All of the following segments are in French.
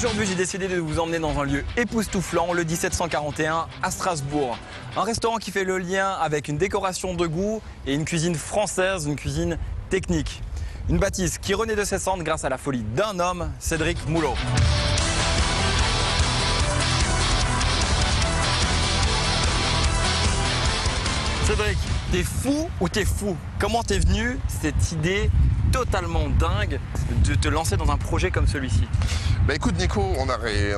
Aujourd'hui, j'ai décidé de vous emmener dans un lieu époustouflant, le 1741 à Strasbourg. Un restaurant qui fait le lien avec une décoration de goût et une cuisine française, une cuisine technique. Une bâtisse qui renaît de ses cendres grâce à la folie d'un homme, Cédric Moulot. Cédric, t'es fou ou t'es fou? Comment t'es venu cette idée totalement dingue de te lancer dans un projet comme celui-ci? Bah écoute Nico,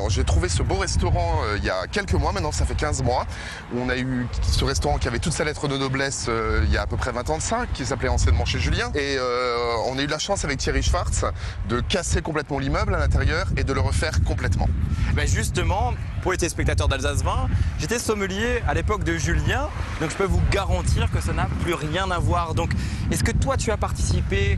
j'ai trouvé ce beau restaurant il y a quelques mois, maintenant ça fait 15 mois. On a eu ce restaurant qui avait toute sa lettre de noblesse il y a à peu près 20 ans de ça, qui s'appelait anciennement Chez Julien. Et on a eu la chance avec Thierry Schwartz de casser complètement l'immeuble à l'intérieur et de le refaire complètement. Ben justement, pour les téléspectateurs d'Alsace 20, j'étais sommelier à l'époque de Julien, donc je peux vous garantir que ça n'a plus rien à voir. Donc est-ce que toi tu as participé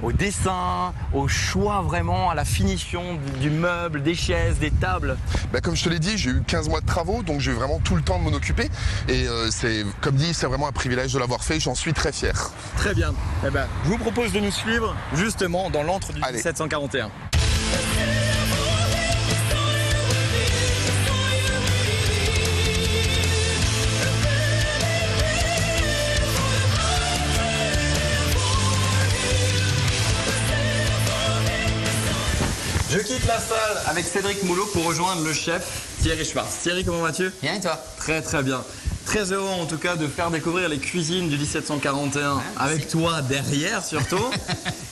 au dessin, au choix vraiment, à la finition du meuble, des chaises, des tables? Bah comme je te l'ai dit, j'ai eu 15 mois de travaux, donc j'ai eu vraiment tout le temps de m'en occuper. Et c'est, comme dit, c'est vraiment un privilège de l'avoir fait, j'en suis très fier. Très bien. Eh ben, je vous propose de nous suivre justement dans l'antre du 1741. Je quitte la salle avec Cédric Moulot pour rejoindre le chef Thierry Schwartz. Thierry, comment vas-tu? Bien et toi? Très très bien. Très heureux en tout cas de faire découvrir les cuisines du 1741 avec toi derrière surtout.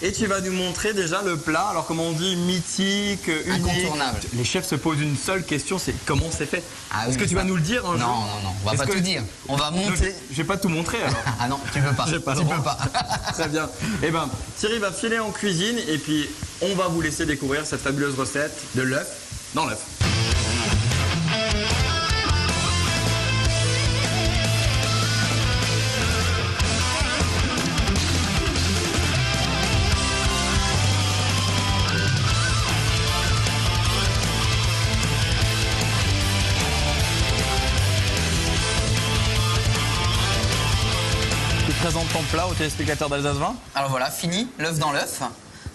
Et tu vas nous montrer déjà le plat, alors comme on dit, mythique, unique. Incontournable. Les chefs se posent une seule question, c'est comment c'est fait. Est-ce que tu vas ça... nous le dire un jour? Non, on va pas tout dire. On va monter. Je vais pas tout montrer alors. Ah non, tu peux pas. J'ai pas le tu droit. peux pas. Très bien. Eh ben, Thierry va filer en cuisine et puis on va vous laisser découvrir cette fabuleuse recette de l'œuf dans l'œuf. Tu présentes ton plat aux téléspectateurs d'Alsace 20? Alors voilà, fini, l'œuf dans l'œuf.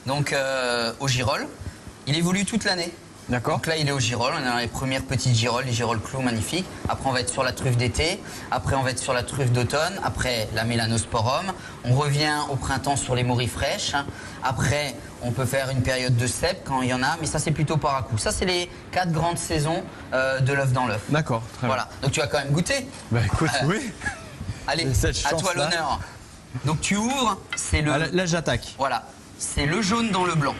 Donc au girolles. Il évolue toute l'année. D'accord. Donc là, il est au girolles. On est dans les premières petites girolles, les girolles clous magnifiques. Après, on va être sur la truffe d'été. Après, on va être sur la truffe d'automne. Après, la mélanosporum. On revient au printemps sur les morilles fraîches. Après, on peut faire une période de cèpe quand il y en a, mais ça, c'est plutôt par à coup. Ça, c'est les 4 grandes saisons de l'œuf dans l'œuf. D'accord. Voilà. Donc tu vas quand même goûter. Bah écoute, oui. Allez, cette à toi chance-là. l'honneur. Donc tu ouvres, c'est le... Ah, là j'attaque. Voilà, c'est le jaune dans le blanc.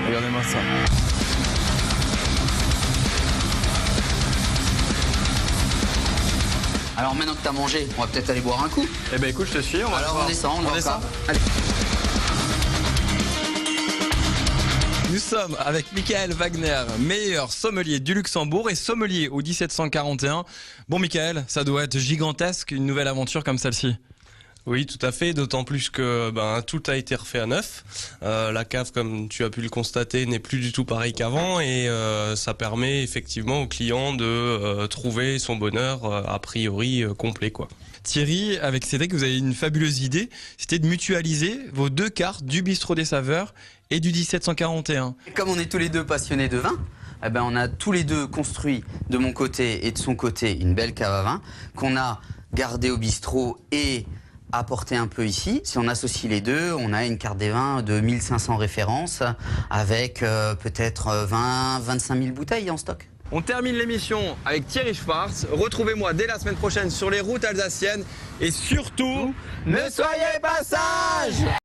Regardez-moi ça. Alors maintenant que tu as mangé, on va peut-être aller boire un coup. Eh ben écoute, je te suis. Alors on descend, on descend. Allez. Nous sommes avec Michael Wagner, meilleur sommelier du Luxembourg et sommelier au 1741. Bon Michael, ça doit être gigantesque, une nouvelle aventure comme celle-ci. Oui, tout à fait, d'autant plus que tout a été refait à neuf. La cave, comme tu as pu le constater, n'est plus du tout pareil qu'avant et ça permet effectivement au client de trouver son bonheur a priori complet, quoi. Thierry, avec Cédric, vous avez une fabuleuse idée, c'était de mutualiser vos deux cartes du bistrot des saveurs et du 1741. Comme on est tous les deux passionnés de vin, eh ben on a tous les deux construit de mon côté et de son côté une belle cave à vin qu'on a gardée au bistrot et apporté un peu ici. Si on associe les deux, on a une carte des vins de 1500 références avec peut-être 20-25 000 bouteilles en stock. On termine l'émission avec Thierry Schwartz. Retrouvez-moi dès la semaine prochaine sur les routes alsaciennes et surtout, ne soyez pas sages!